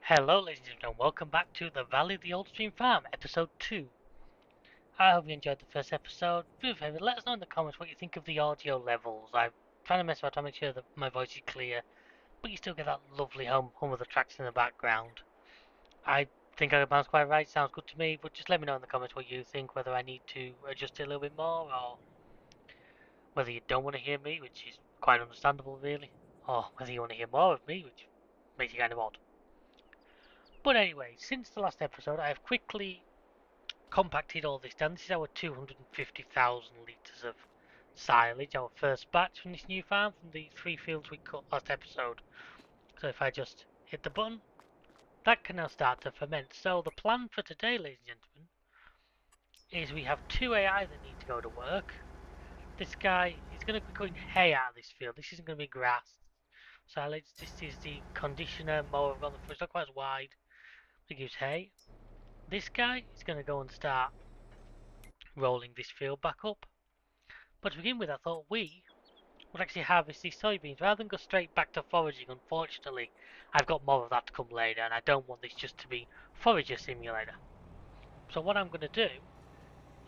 Hello ladies and gentlemen, welcome back to the Valley of the Old Stream Farm, episode 2. I hope you enjoyed the first episode. Do me a favour, let us know in the comments what you think of the audio levels. I'm trying to mess about to make sure that my voice is clear, but you still get that lovely hum of the tracks in the background. I think I bounce quite right, sounds good to me, but just let me know in the comments what you think, whether I need to adjust it a little bit more, or whether you don't want to hear me, which is quite understandable really, or whether you want to hear more of me, which makes it kind of odd. But anyway, since the last episode, I have quickly compacted all this down. This is our 250,000 litres of silage, our first batch from this new farm from the 3 fields we cut last episode. So if I just hit the button, that can now start to ferment. So the plan for today, ladies and gentlemen, is we have 2 AI that need to go to work. This guy is going to be cutting hay out of this field. This isn't going to be grass. Silage, this is the conditioner mower I've got on the front. It's not quite as wide. It gives hay. This guy is going to go and start rolling this field back up. But to begin with, I thought we would actually harvest these soybeans rather than go straight back to foraging. Unfortunately, I've got more of that to come later, and I don't want this just to be forager simulator. So what I'm going to do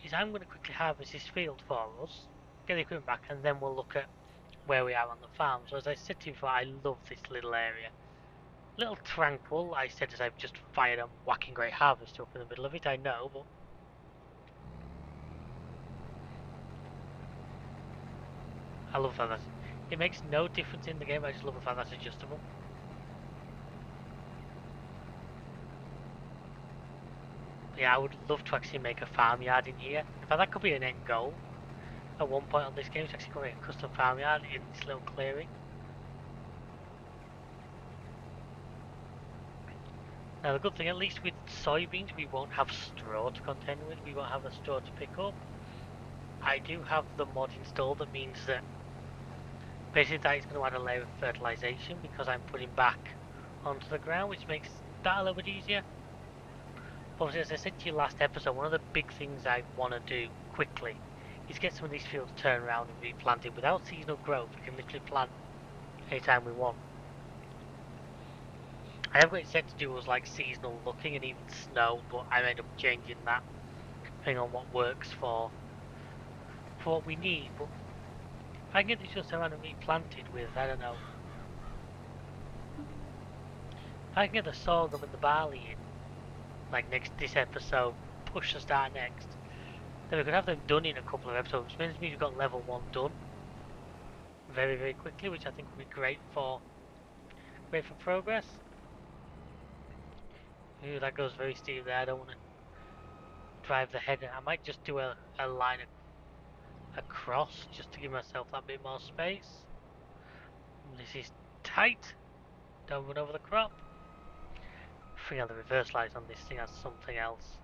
is I'm going to quickly harvest this field for us, get the equipment back, and then we'll look at where we are on the farm. So as I said to you before, I love this little area. Little tranquil, I said as I've just fired a whacking great harvester up in the middle of it, I know, but I love that. It makes no difference in the game, I just love the fact that's adjustable. Yeah, I would love to actually make a farmyard in here. In fact, that could be an end goal at one point on this game, to actually create a custom farmyard in this little clearing. Now the good thing, at least with soybeans, we won't have straw to contend with. We won't have a straw to pick up. I do have the mod installed that means that basically that is going to add a layer of fertilization because I'm putting back onto the ground, which makes that a little bit easier. But as I said to you last episode, one of the big things I want to do quickly is get some of these fields turned around and replanted. Without seasonal growth, we can literally plant anytime we want. I have got it set to do as like seasonal looking and even snow, but I end up changing that depending on what works for what we need. But if I can get this just around and replanted with, I don't know, if I can get the sorghum and the barley in, like this episode, push the start next, then we could have them done in a couple of episodes, which means we've got level 1 done very, very quickly, which I think would be great for progress. Ooh, that goes very steep there. I don't want to drive the head. I might just do a line across just to give myself that bit more space. This is tight. Don't run over the crop. I think the reverse light on this thing has something else.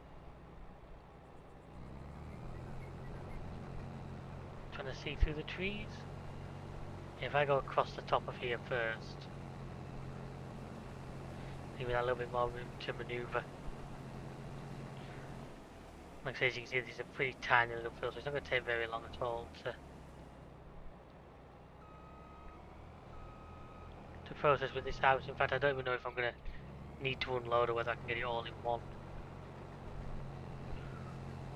Trying to see through the trees. If I go across the top of here first, give me that little bit more room to manoeuvre. Like I say, as you can see, these are pretty tiny little fields, so it's not going to take very long at all to process with this house. In fact, I don't even know if I'm going to need to unload or whether I can get it all in one.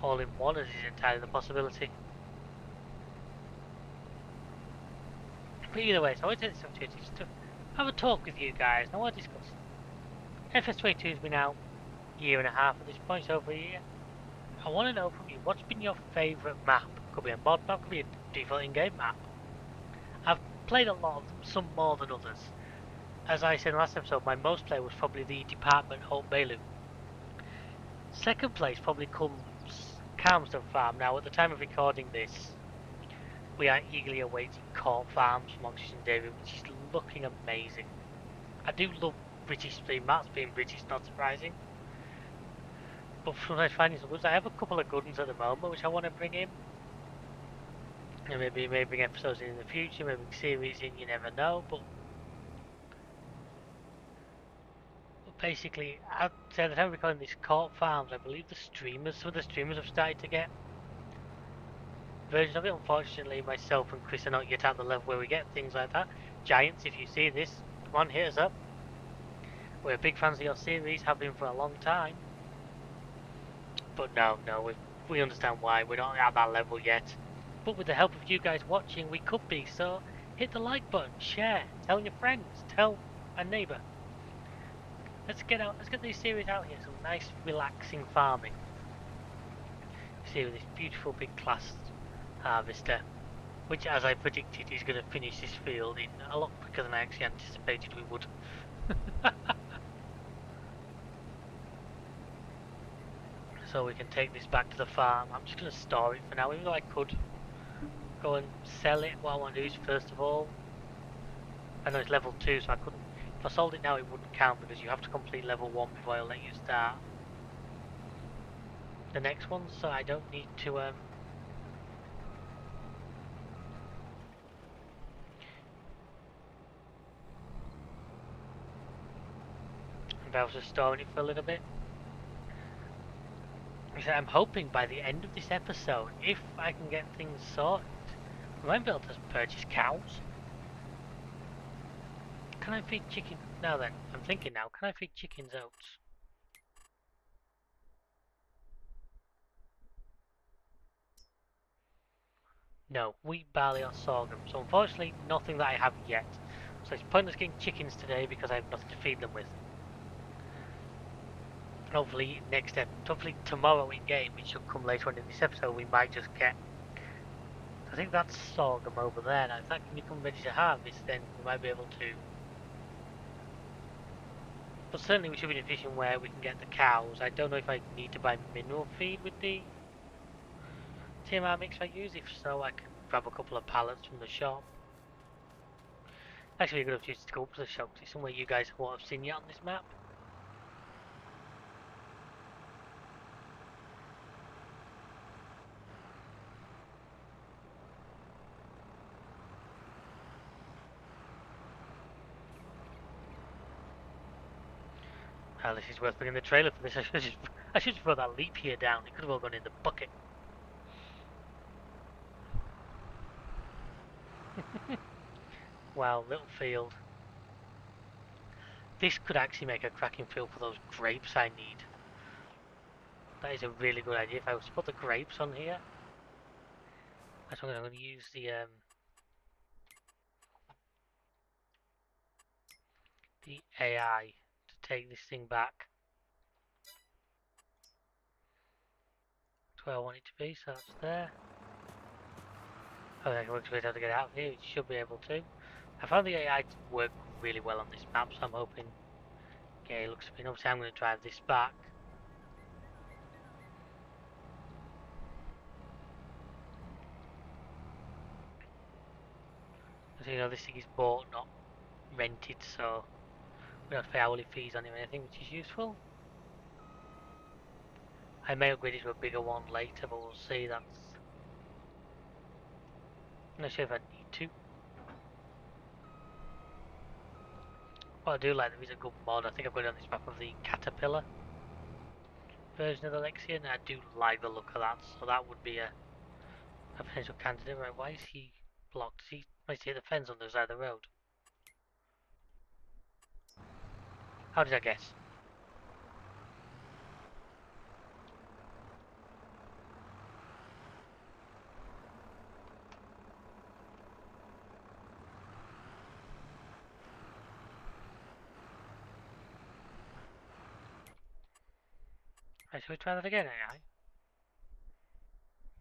All in one is entirely the possibility. But either way, so I want to take this opportunity just to have a talk with you guys. I want to discuss. FS22 has been out a year and a half at this point, so over a year. I want to know from you, what's been your favourite map? Could be a mod map, could be a default in-game map. I've played a lot of them, some more than others. As I said in the last episode, my most play was probably the Department Hope Bailu. Second place probably comes Calmstone Farm. Now, at the time of recording this, we are eagerly awaiting Court Farms from Oxygen David, which is looking amazing. I do love British themed maps, being British, not surprising. But from I finding some good, I have a couple of good ones at the moment which I want to bring in. And maybe bring episodes in the future, maybe series in, you never know. But basically, at the time of recording this Court Farms, I believe some of the streamers have started to get versions of it. Unfortunately, myself and Chris are not yet at the level where we get things like that. Giants, if you see this, come on, hit us up. We're big fans of your series, have been for a long time. But no, we understand why. We're not at that level yet. But with the help of you guys watching, we could be. So hit the like button, share, tell your friends, tell a neighbour. Let's get these series out here. Some nice, relaxing farming. See with this beautiful big class harvester, which, as I predicted, is going to finish this field in a lot quicker than I actually anticipated we would. So we can take this back to the farm. I'm just going to store it for now, even though I could go and sell it. What I want to do is, first of all, I know it's level 2, so I couldn't. If I sold it now, it wouldn't count because you have to complete level 1 before I'll let you start the next one. So I don't need to. If I was just storing it for a little bit. I'm hoping by the end of this episode, if I can get things sorted, we might be able to purchase cows. Can I feed chicken? Now then, I'm thinking now, can I feed chickens oats? No, wheat, barley or sorghum. So unfortunately, nothing that I have yet. So it's pointless getting chickens today because I have nothing to feed them with. And hopefully hopefully tomorrow in game, which should come later on in this episode, we might just get. I think that's sorghum over there. Now, if that can become ready to harvest, then we might be able to. But certainly we should be in a position where we can get the cows. I don't know if I need to buy mineral feed with the TMR mix I use. If so, I can grab a couple of pallets from the shop. Actually, we're going to have to go up to the shop. It's somewhere you guys won't have seen yet on this map. This is worth bringing the trailer for this. I should just throw that leap here down. It could have all gone in the bucket. Wow, little field. This could actually make a cracking field for those grapes I need. That is a really good idea. If I was to put the grapes on here, that's what I'm going to use the AI to take this thing back to where I want it to be. So that's there. Oh, I can work out how to get out of here. It should be able to. I found the AI to work really well on this map, so I'm hoping. Okay, it looks fine. Obviously, I'm going to drive this back. So, you know, this thing is bought, not rented, so we don't have to pay hourly fees on it or anything, which is useful. I may upgrade it to a bigger one later, but we'll see. I'm not sure if I need to. What I do like, there is a good mod. I think I've got it on this map of the Caterpillar version of the Lexion, and I do like the look of that, so that would be a potential candidate. Right, why is he blocked? Might see the fence on the side of the road. How did I guess? Right, shall we try that again, AI?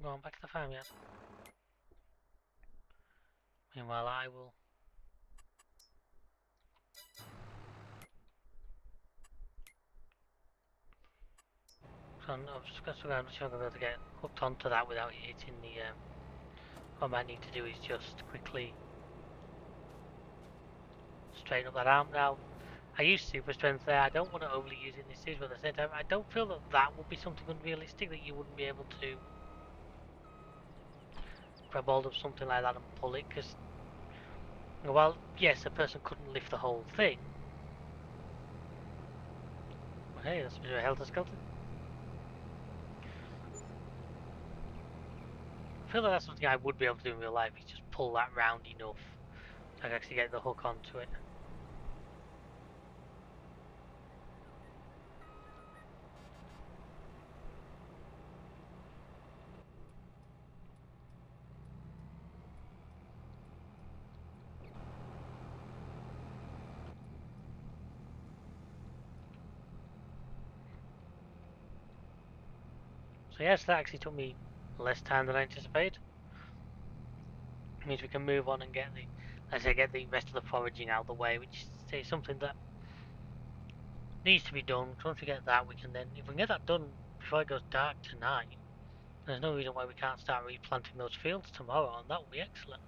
Go on back to the farmyard. Meanwhile, I will. So I'm just going to I'm not sure I'm going to be able to get hooked onto that without hitting the. What I might need to do is just quickly straighten up that arm now. I use super strength there. I don't want to overly use it in this series, but at the same time, I don't feel that that would be something unrealistic that you wouldn't be able to grab hold of something like that and pull it. Because, well, yes, a person couldn't lift the whole thing. But hey, that's a bit of a helter-skelter. I feel like that's something I would be able to do in real life, is just pull that round enough so I can actually get the hook onto it. So yes, that actually took me less time than I anticipated. It means we can move on and get the, let's say, get the rest of the foraging out of the way, which is something that needs to be done. Because once we get that, we can then, if we can get that done before it goes dark tonight, there's no reason why we can't start replanting those fields tomorrow, and that will be excellent.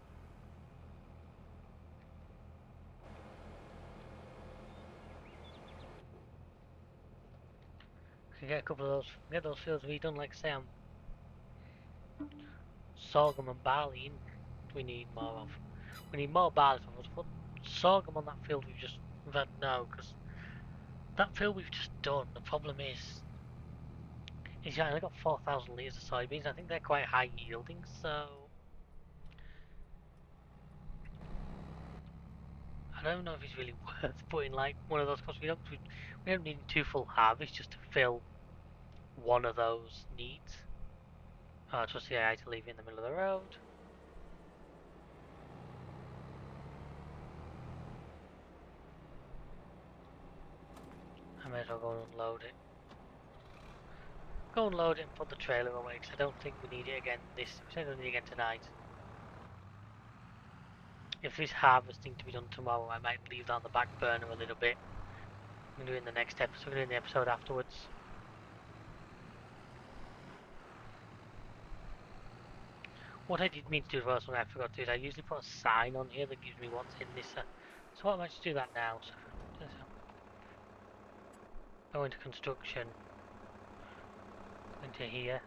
We can get a couple of those, get those fields redone. Like say, sorghum and barley in. We need more of. We need more barley from us. Put sorghum on that field we've had now, because that field we've just done. The problem is I only got 4,000 litres of soybeans. I think they're quite high yielding, so I don't know if it's really worth putting like one of those, because we don't need two full harvests just to fill one of those needs. Oh, trust the AI to leave it in the middle of the road. I may as well go and unload it. Go and load it and put the trailer away, because I don't think we need it again we don't need it again tonight. If there's harvesting to be done tomorrow, I might leave that on the back burner a little bit. I'm going to do it in the next episode, I'm going to do it in the episode afterwards. What I did mean to do as well, something I forgot to do, is I usually put a sign on here that gives me what's in this. So I might just do that now. So go into construction, into here.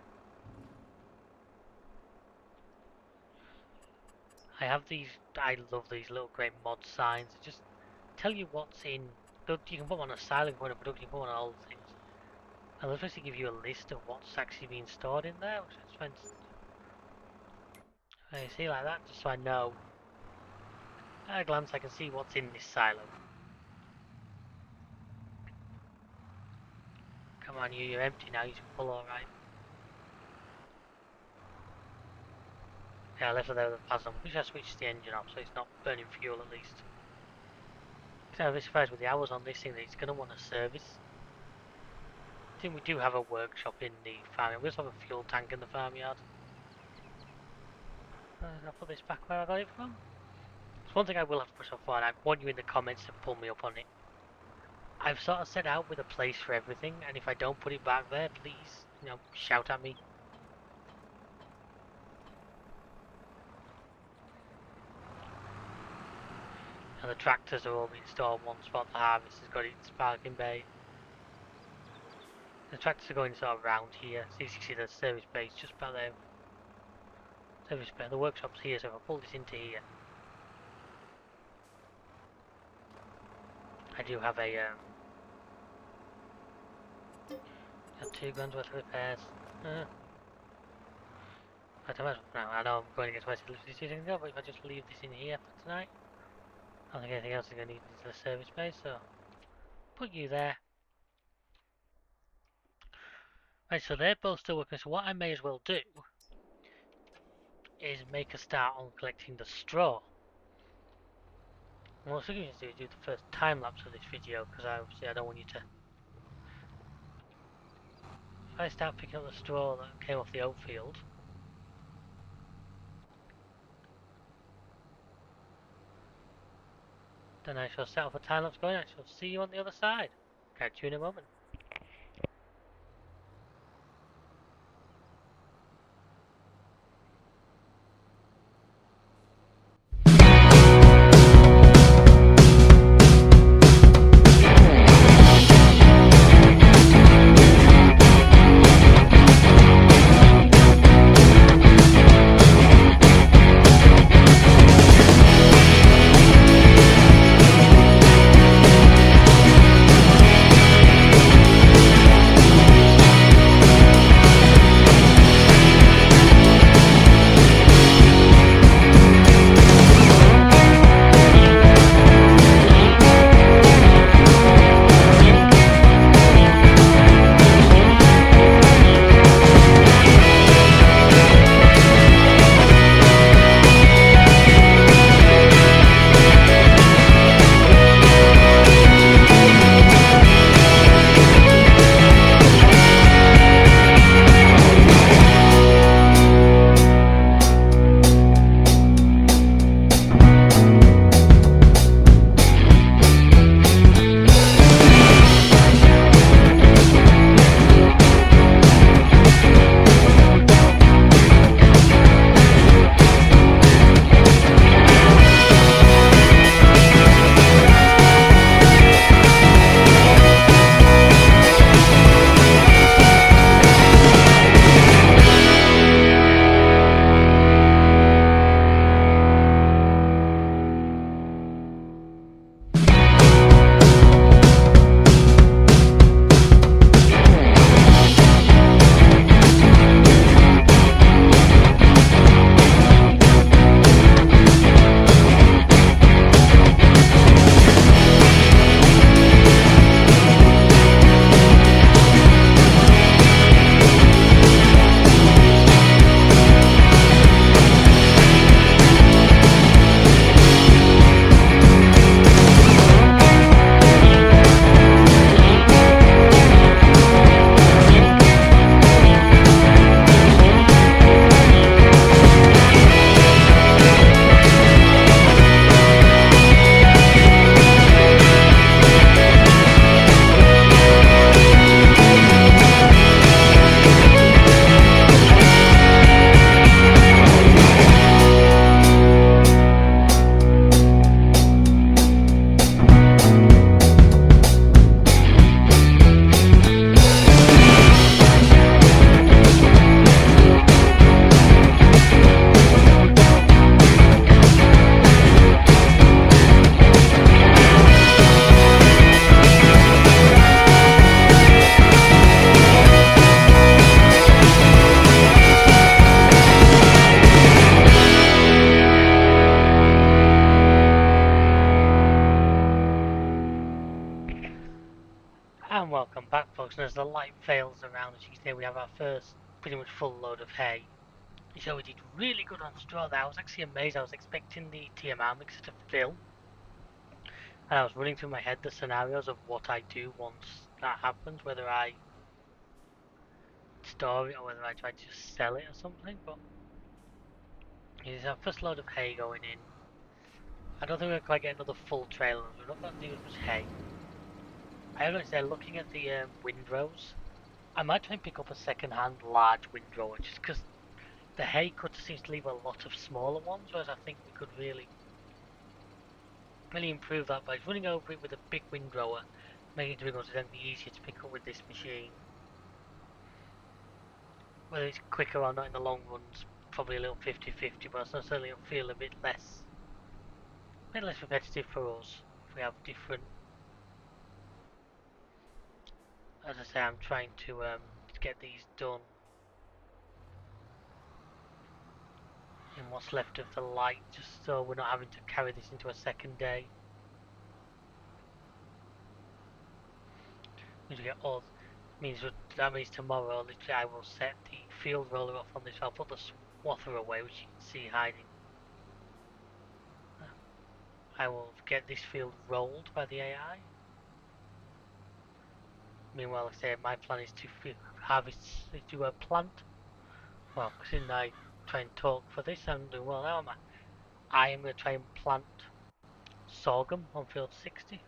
I love these little great mod signs. They just tell you what's in. You can put them on a silent point of production, you can put them on all the things. And they'll basically give you a list of what's actually being stored in there, which I find. You see, like that, just so I know. At a glance, I can see what's in this silo. Come on, you're empty now, you're full alright. Yeah, I left it there with the plasma. We should switch the engine off so it's not burning fuel at least. So I'm surprised with the hours on this thing that it's going to want a service. I think we do have a workshop in the farmyard. We also have a fuel tank in the farmyard. I'll put this back where I got it from. It's one thing I will have to push off for, and I want you in the comments to pull me up on it. I've sort of set out with a place for everything, and if I don't put it back there, please, shout at me. And the tractors are all being stored in one spot. The harvest has got its parking bay. The tractors are going sort of around here. So you can see the service base just about there. Service bay. The workshop's here, so if I pull this into here, I do have a 2 grand worth of repairs. But I know I'm going against my decision, but if I just leave this in here for tonight, I don't think anything else is going to need into the service base, so put you there. Right, so they're both still working, so what I may as well do is make a start on collecting the straw. And what I'm going to do is do the first time lapse of this video, because obviously I don't want you to. If I start picking up the straw that came off the oat field, then I shall set off a time lapse going. I shall see you on the other side. Catch you in a moment. And welcome back, folks. And as the light fails around, as you can see, we have our first pretty much full load of hay. So we did really good on straw there. I was actually amazed. I was expecting the TMR mixer to fill. And I was running through my head the scenarios of what I do once that happens, whether I store it or whether I try to just sell it or something. But here's our first load of hay going in. I don't think we're quite get another full trailer. We're not going to do as much hay. I gotta say, looking at the windrows, I might try and pick up a second-hand large windrower just because the hay cutter seems to leave a lot of smaller ones, whereas I think we could really improve that by running over it with a big windrower, making it so then be easier to pick up with this machine. Whether it's quicker or not in the long run's probably a little 50-50, but certainly it'll feel a bit less repetitive for us if we have different. As I say, I'm trying to get these done in what's left of the light, just so we're not having to carry this into a second day. Means we get all. That means tomorrow, literally, I will set the field roller off on this. I'll put the swather away, which you can see hiding. I will get this field rolled by the AI. Meanwhile, like I say, my plan is to harvest, to plant. Well, since I try and talk for this, I'm doing well now, am I? I am going to try and plant sorghum on field 60.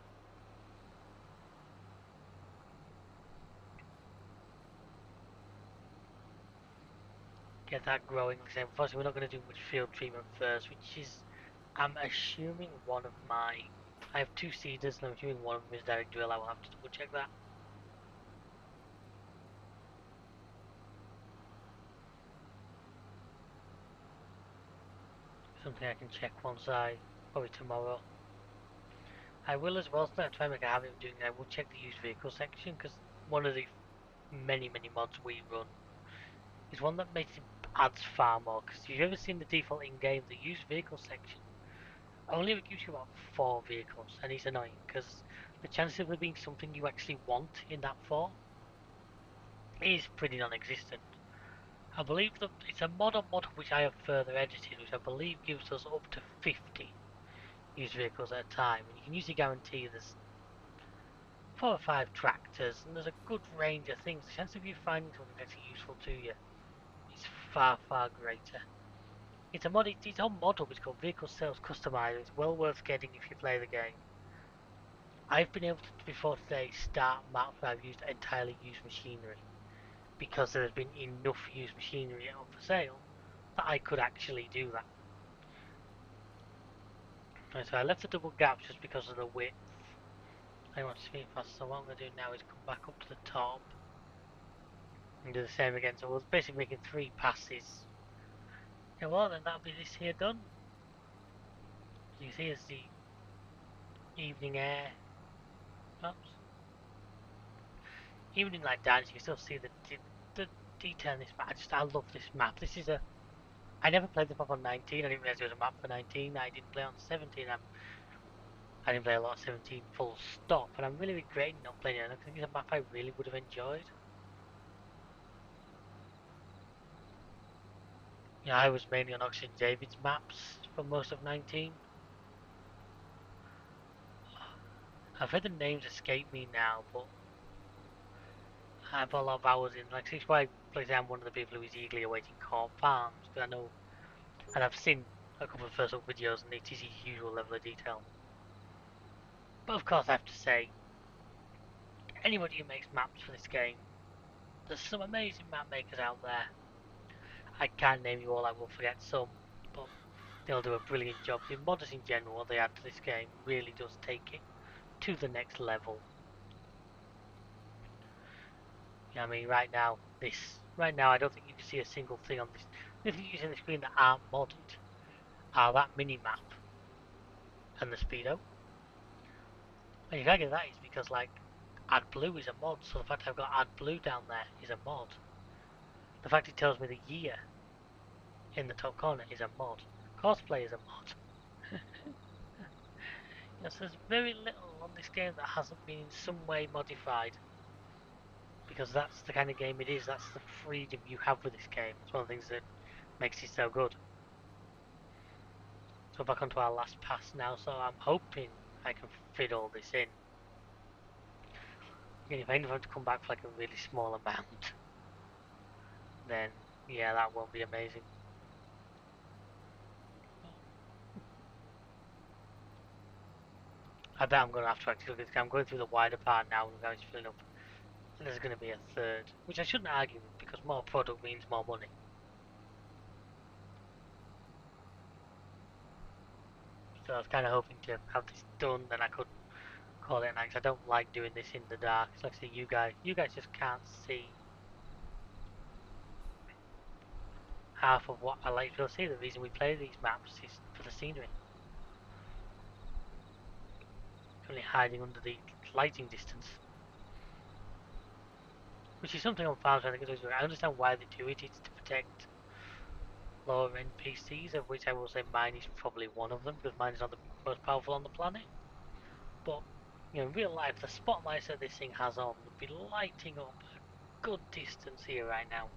Get that growing. Like I say, unfortunately, we're not going to do much field treatment first, which is, I'm assuming one of my. I have two seeders, and I'm assuming one of them is direct drill. I will have to double check that. Something I can check once probably tomorrow. I will as well, so I try and make a habit of doing that. I will check the used vehicle section, because one of the many mods we run is one that makes it adds far more. Because if you've ever seen the default in-game, the used vehicle section only ever gives you about 4 vehicles, and it's annoying because the chances of there being something you actually want in that 4 is pretty non-existent. I believe that it's a mod which I have further edited, which I believe gives us up to 50 used vehicles at a time, and you can usually guarantee there's 4 or 5 tractors, and there's a good range of things. The chance of you finding something that's actually useful to you is far greater. It's a mod, its own model, which is called Vehicle Sales Customizer. It's well worth getting if you play the game. I've been able to, before today, start maps where I've used entirely used machinery, because there's been enough used machinery up for sale that I could actually do that. Right, so I left the double gaps just because of the width. I want to speed faster, so what I'm going to do now is come back up to the top and do the same again. So we're basically making 3 passes. Yeah, well then that'll be this here done. As you can see, it's the evening air. Oops. Even in like dance, you can still see the detail in this map. I love this map. This is a. I never played the map on 19. I didn't realize there was a map for 19. I didn't play on 17. I didn't play a lot of 17 full stop, and I'm really regretting not playing it. I think it's a map I really would have enjoyed. Yeah, I was mainly on Oxygen David's maps for most of 19. I've heard the names escape me now, but I put a lot of hours in. Like, this is why I'm one of the people who is eagerly awaiting Corp Farms, because I know, and I've seen a couple of first up videos, and it is a usual level of detail. But of course, I have to say, anybody who makes maps for this game, there's some amazing map makers out there. I can't name you all, I will forget some, but they'll do a brilliant job. The modders in general, what they add to this game, really does take it to the next level. You know what I mean, right now, I don't think you can see a single thing on this. The things you see on the screen that aren't modded are that mini map and the speedo. And you can't get that is because, like, AdBlue is a mod, so the fact I've got AdBlue down there is a mod. The fact it tells me the year in the top corner is a mod. Cosplay is a mod. Yes, there's very little on this game that hasn't been in some way modified. because that's the kind of game it is. That's the freedom you have with this game. It's one of the things that makes it so good. So back onto our last pass now. So I'm hoping I can fit all this in. Again, if I end up having to come back for like a really small amount, then yeah, that won't be amazing. I bet I'm going to have to actually look at this. I'm going through the wider part now and I'm filling up. And there's going to be a third, which I shouldn't argue with because more product means more money. So I was kind of hoping to have this done, then I could call it a night. I don't like doing this in the dark. It's like I say, you guys just can't see half of what I like to see. The reason we play these maps is for the scenery. Only hiding under the lighting distance. Which is something on farms I think is I understand why they do it. It's to protect lower end PCs, of which I will say mine is probably one of them, because mine is not the most powerful on the planet. But, you know, in real life, the spotlights that this thing has on would be lighting up a good distance here right now.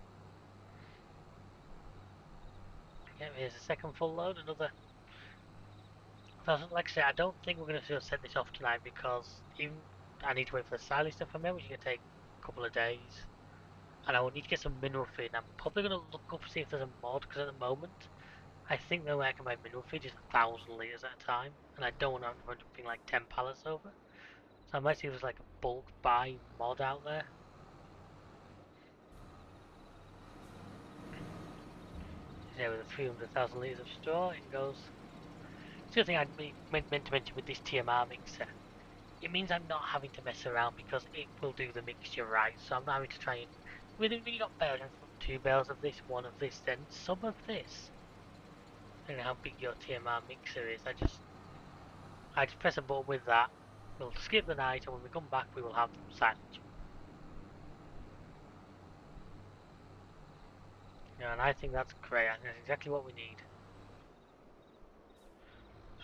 Yeah, here's a second full load, another. Like I say, I don't think we're going to set this off tonight because even I need to wait for the silage stuff from there, which is going to take a couple of days. And I will need to get some mineral feed. And I'm probably going to look up see if there's a mod, because at the moment, I think the way I can buy mineral feed is 1,000 litres at a time. And I don't want to run something like 10 pallets over. So I might see if there's like a bulk buy mod out there. Yeah, with 300,000 litres of straw, it goes. The other thing I meant to mention with this TMR mixer, it means I'm not having to mess around because it will do the mixture right. So I'm not having to try and. When you got bales, I've got 2 bales of this, one of this, then some of this. Depending on how big your TMR mixer is, I just press a button with that. We'll skip the night, and when we come back, we will have silage. Yeah, and I think that's great. I think that's exactly what we need.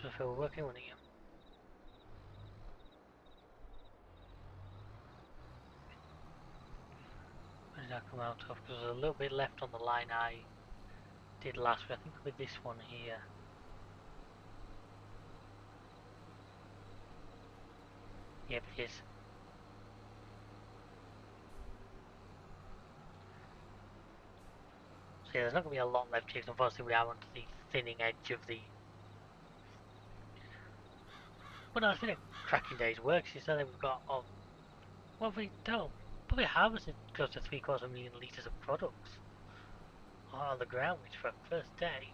So if we're working on it, where did that come out of? Because there's a little bit left on the line I did last week. I think with this one here. Yep, it is. So yeah, there's not going to be a lot left here. Unfortunately, we are onto the thinning edge of the. But no, it's been a cracking day's work. She said that we've got. Oh, what have we done? Probably harvested close to 750,000 litres of products on the ground, which for a first day.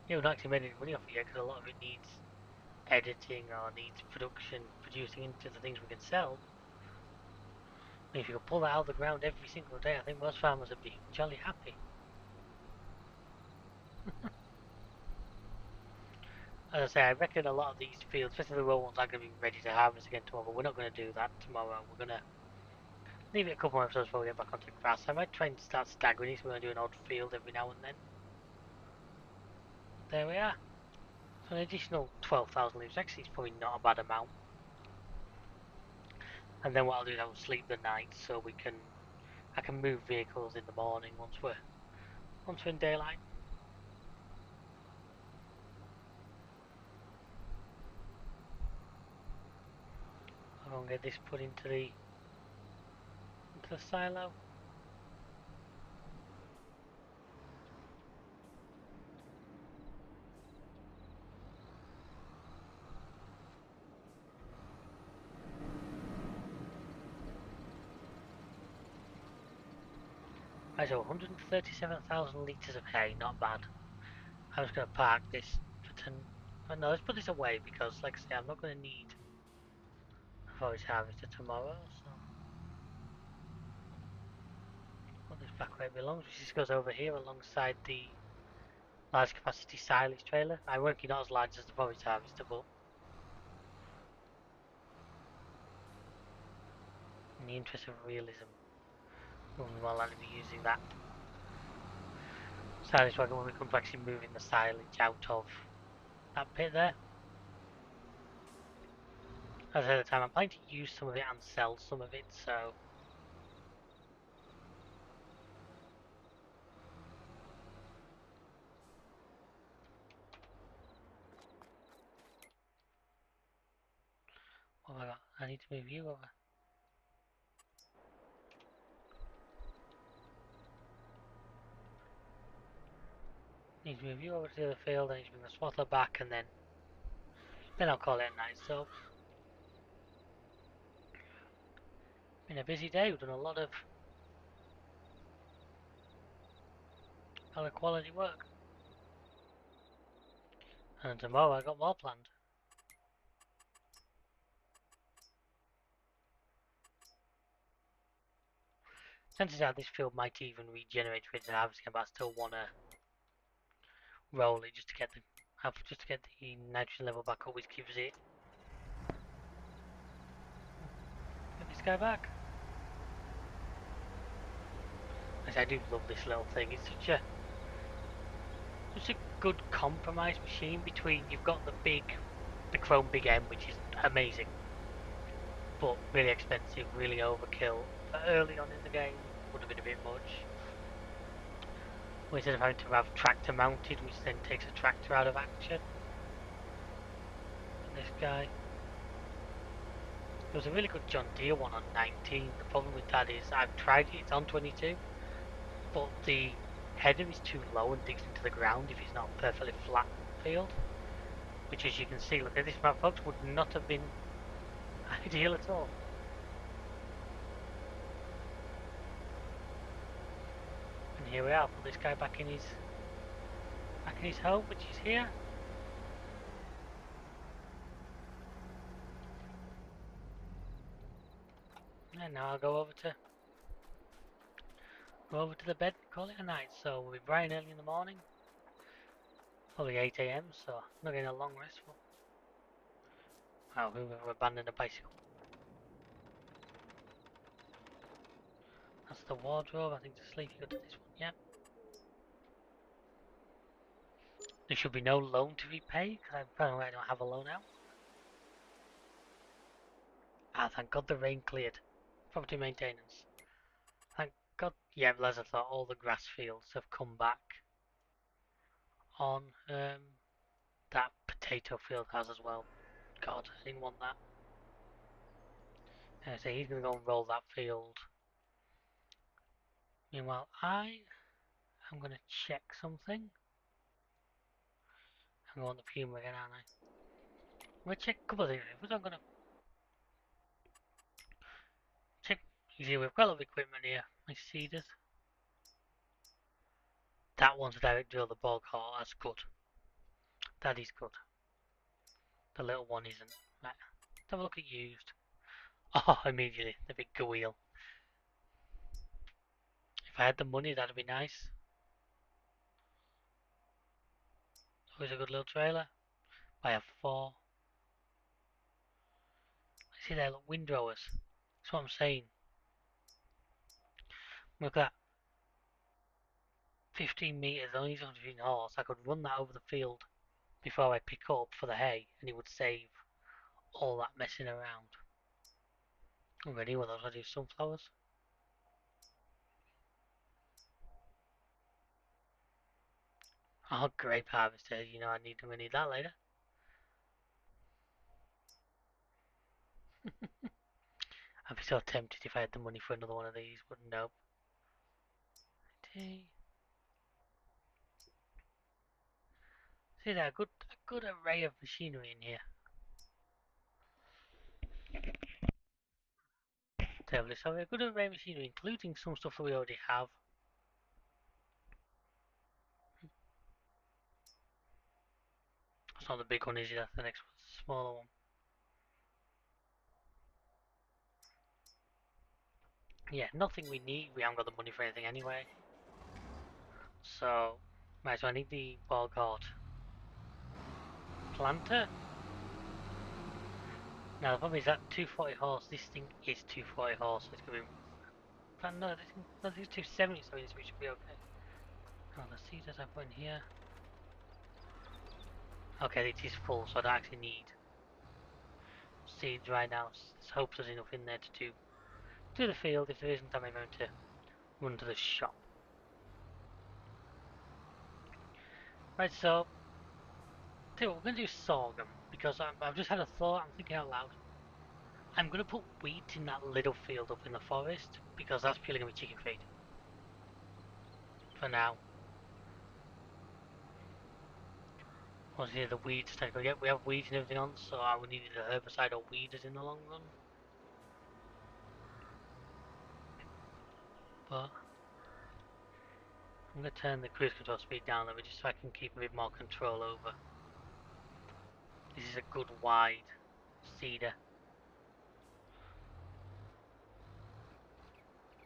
Yeah, we've not actually made any money off it yet because a lot of it needs editing or needs producing into the things we can sell. And if you could pull that out of the ground every single day, I think most farmers would be jolly happy. As I say, I reckon a lot of these fields, especially the raw ones, are going to be ready to harvest again tomorrow, but we're not going to do that tomorrow. We're going to leave it a couple more episodes before we get back onto grass. I might try and start staggering it, so we're going to do an odd field every now and then. There we are. So an additional 12,000 leaves, actually it's probably not a bad amount. And then what I'll do is I'll sleep the night so I can move vehicles in the morning once we're in daylight. I'm going to get this put into the silo. Right, so 137,000 litres of hay, not bad. I'm just going to park this for 10. Oh, no, let's put this away because, like I say, I'm not going to need a forage harvester tomorrow, so put this back where it belongs, which just goes over here alongside the large capacity silage trailer. I won't be not as large as the forage harvester, but in the interest of realism, we'll more likely be using that silage wagon when we come to actually moving the silage out of that pit there. as I said at the time, I'm planning to use some of it and sell some of it, so... What have I got? I need to move you over. Need to move you over to the other field, I need to bring the swatter back, and then I'll call it a night. So, been a busy day, we've done a lot of quality work. And tomorrow I got more planned. Chances are this field might even regenerate with the harvesting, but I still want to roll it just to get the nitrogen level back up, which gives it. Get this guy back. I do love this little thing. It's such a good compromise machine between you've got the chrome big M, which is amazing, but really expensive, really overkill. For early on in the game, would have been a bit much. Instead of having to have tractor mounted, which then takes a tractor out of action. And this guy. There was a really good John Deere one on 19. The problem with that is I've tried it, it's on 22, but the header is too low and digs into the ground if it's not a perfectly flat field. Which, as you can see, look at this map, folks, would not have been ideal at all. And here we are, put this guy back in his home, which is here. And now I'll go over to the bed and call it a night. So we'll be bright and early in the morning. Probably 8 AM, so not getting a long rest. Oh, we've abandoned a bicycle. That's the wardrobe. I think the sleepy go to this one. Yep. There should be no loan to repay, because apparently I don't have a loan out. Ah, thank God the rain cleared. Property maintenance. Thank God. Yeah, but as I thought, all the grass fields have come back on that potato field has as well. God, I didn't want that. So he's going to go and roll that field. Meanwhile, I am going to check something. I'm going on the Puma again, aren't I? I'm going to check a couple of things. I'm going to check. You see, we've got a lot of equipment here. I see this. That one's a direct drill, the bog hole. That's good. That is good. The little one isn't. Right. Let's have a look at used. Oh, immediately. The big wheel. If I had the money, that'd be nice. Always a good little trailer. I have 4. See there, look, windrowers. That's what I'm saying. Look at that. 15 metres, only 15 horse. I could run that over the field before I pick up for the hay, and it would save all that messing around. I'm ready with those. I do sunflowers. Oh, grape harvester. You know, I'm gonna need that later. I'd be so tempted if I had the money for another one of these, but nope. See there, a good array of machinery in here. Terribly sorry, a good array of machinery, including some stuff that we already have. That's not the big one, is it? That's the next one, the smaller one. Yeah, nothing we need. We haven't got the money for anything anyway. So, right, so I need the Borgard planter. Now the problem is that 240 horse, this thing is 240 horse, so it's going to be... No, this is 270, so we should be okay. Oh, the seeders I put in here. Okay, it is full, so I don't actually need seeds right now. Let's hope there's enough in there to do the field. If there isn't, I'm going to run to the shop. Right, so tell you what, we're going to do sorghum because I've just had a thought. I'm thinking out loud. I'm going to put wheat in that little field up in the forest because that's purely going to be chicken feed for now. Obviously, the weeds take. Yeah, we have weeds and everything on, so I would need the herbicide or weeders in the long run. But I'm going to turn the cruise control speed down a little bit just so I can keep a bit more control over. This is a good wide cedar.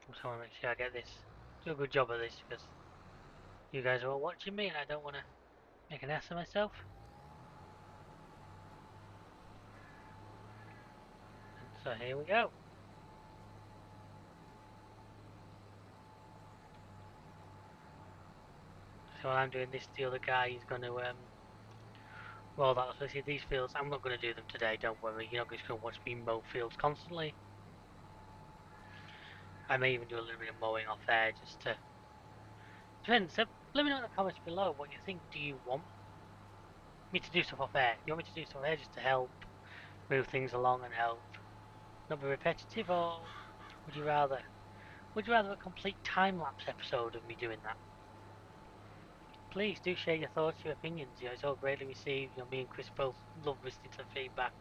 So I want to make sure I get this. Do a good job of this because you guys are all watching me and I don't want to make an ass of myself. And so here we go. So while I'm doing this, the other guy is going to roll that. So see these fields, I'm not going to do them today, don't worry. You're not just going to watch me mow fields constantly. I may even do a little bit of mowing off there just to... Depends, so let me know in the comments below what you think. Do you want me to do stuff off air? Do you want me to do stuff there just to help move things along and help not be repetitive, or would you rather a complete time-lapse episode of me doing that? Please do share your thoughts, your opinions. You know, it's all greatly received. You know, me and Chris both love listening to the feedback.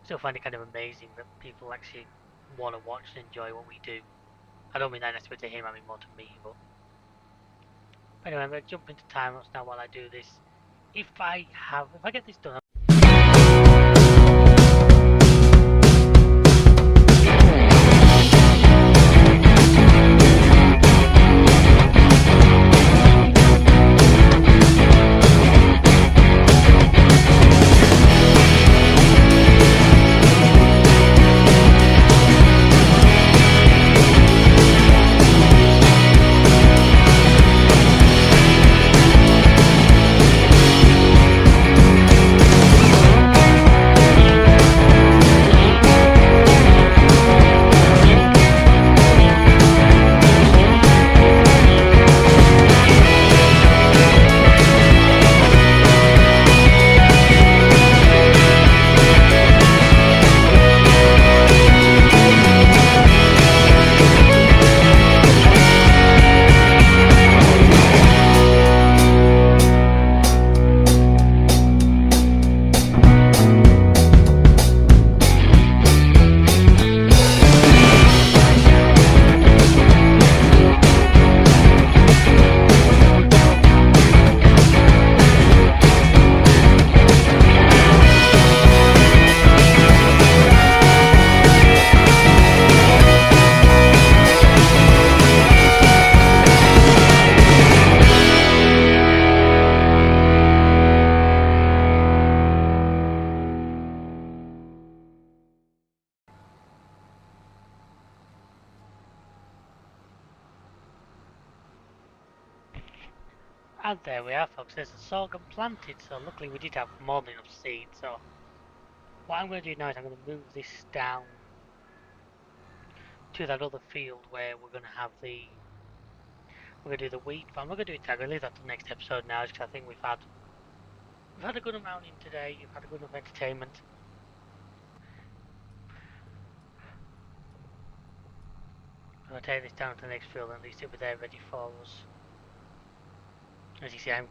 Still find it kind of amazing that people actually want to watch and enjoy what we do. I don't mean that necessarily to him, I mean more to me, but anyway, I'm going to jump into time lapse now while I do this. If I get this done, and there we are, folks. There's a sorghum planted, so luckily we did have more than enough seed. So what I'm going to do now is I'm going to move this down to that other field where we're going to do the wheat. But I'm not going to do it today. I'm going to leave that to the next episode now, because I think we've had a good amount in today. You've had a good enough entertainment. I'm going to take this down to the next field, and at least it'll be there ready for us. As you see, I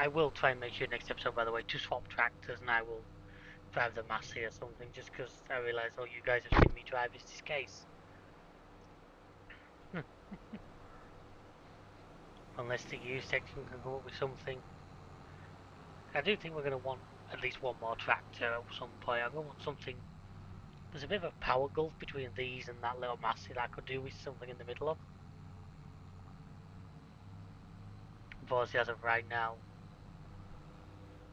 will try and make sure next episode, by the way, to swap tractors, and I will drive the Massey or something, just because I realise all you guys have seen me drive is this case. Unless the U section can come up with something. I do think we're going to want at least one more tractor at some point. I'm going to want something. There's a bit of a power gulf between these and that little Massey that I could do with something in the middle of. Unfortunately, as of right now,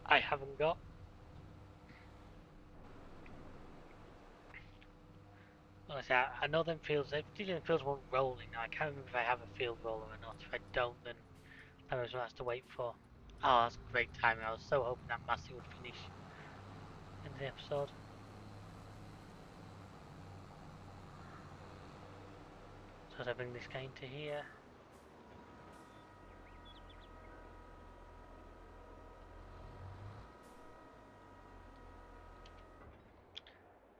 I haven't got. Honestly, I know them fields, particularly the fields weren't rolling now. I can't remember if I have a field roller or not. If I don't, then that was what I have to wait for. Oh, that's great timing. I was so hoping that Massey would finish in the episode. So I bring this guy into here.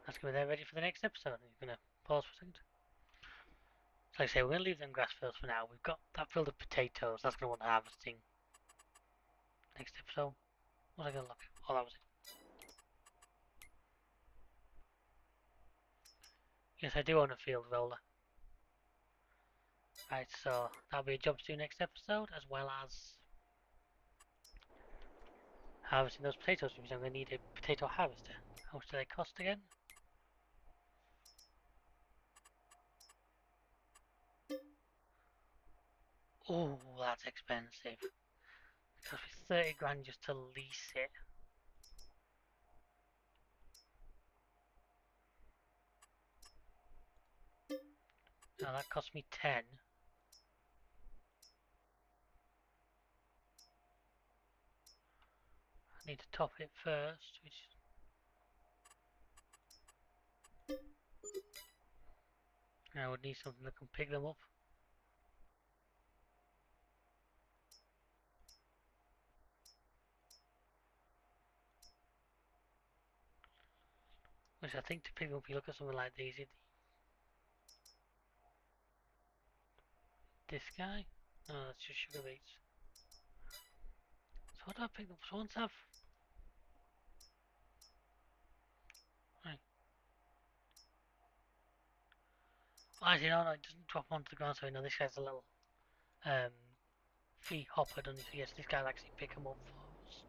That's going to be there ready for the next episode. You're going to pause for a second. So like I say, we're going to leave them grass fields for now. We've got that field of potatoes. That's going to want harvesting next episode. What was I going to look? Oh, that was it. Yes, I do own a field roller. Right, so that'll be a job to do next episode, as well as harvesting those potatoes, because I'm going to need a potato harvester. How much do they cost again? Oh, that's expensive. It cost me 30 grand just to lease it. Now that cost me 10. I need to top it first, which I would need something that can pick them up. Which I think to pick them up, you look at something like these. This guy? No, that's just sugar beets. So what do I pick up? So once I've... Right. Well, actually, no, it doesn't drop onto the ground, so I know this guy's a little um, free hopper, doesn't he? So yes, this guy'll actually pick them up for us.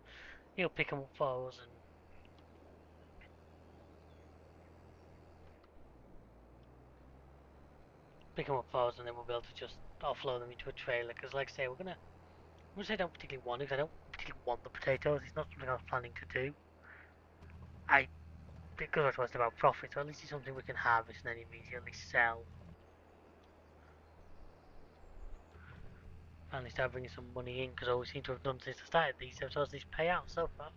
He'll pick them up for us and pick them up for us, and then we'll be able to just offload them into a trailer. Because, like I say, I'm gonna say I don't particularly want it. Because I don't particularly want the potatoes. It's not something I was planning to do. I because I was talking about profit, so at least it's something we can harvest and then immediately sell. Finally start bringing some money in because all we seem to have done since I started these episodes is pay out so far.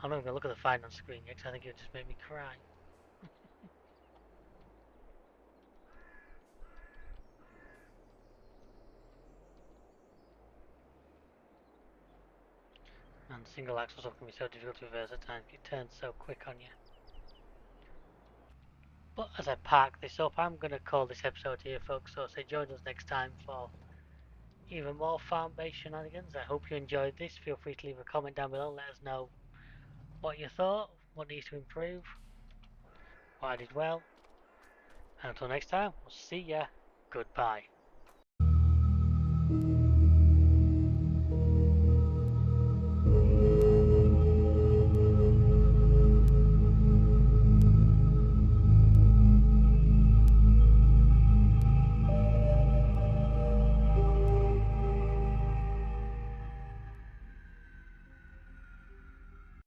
I'm not even gonna look at the finance screen yet because I think it would just make me cry. And single axle stuff can be so difficult to reverse at times. It turns so quick on you. But as I park this up, I'm gonna call this episode here, folks. So say join us next time for even more farm-based shenanigans. I hope you enjoyed this. Feel free to leave a comment down below. Let us know what you thought, what needs to improve, what I did well. And until next time, we'll see ya. Goodbye.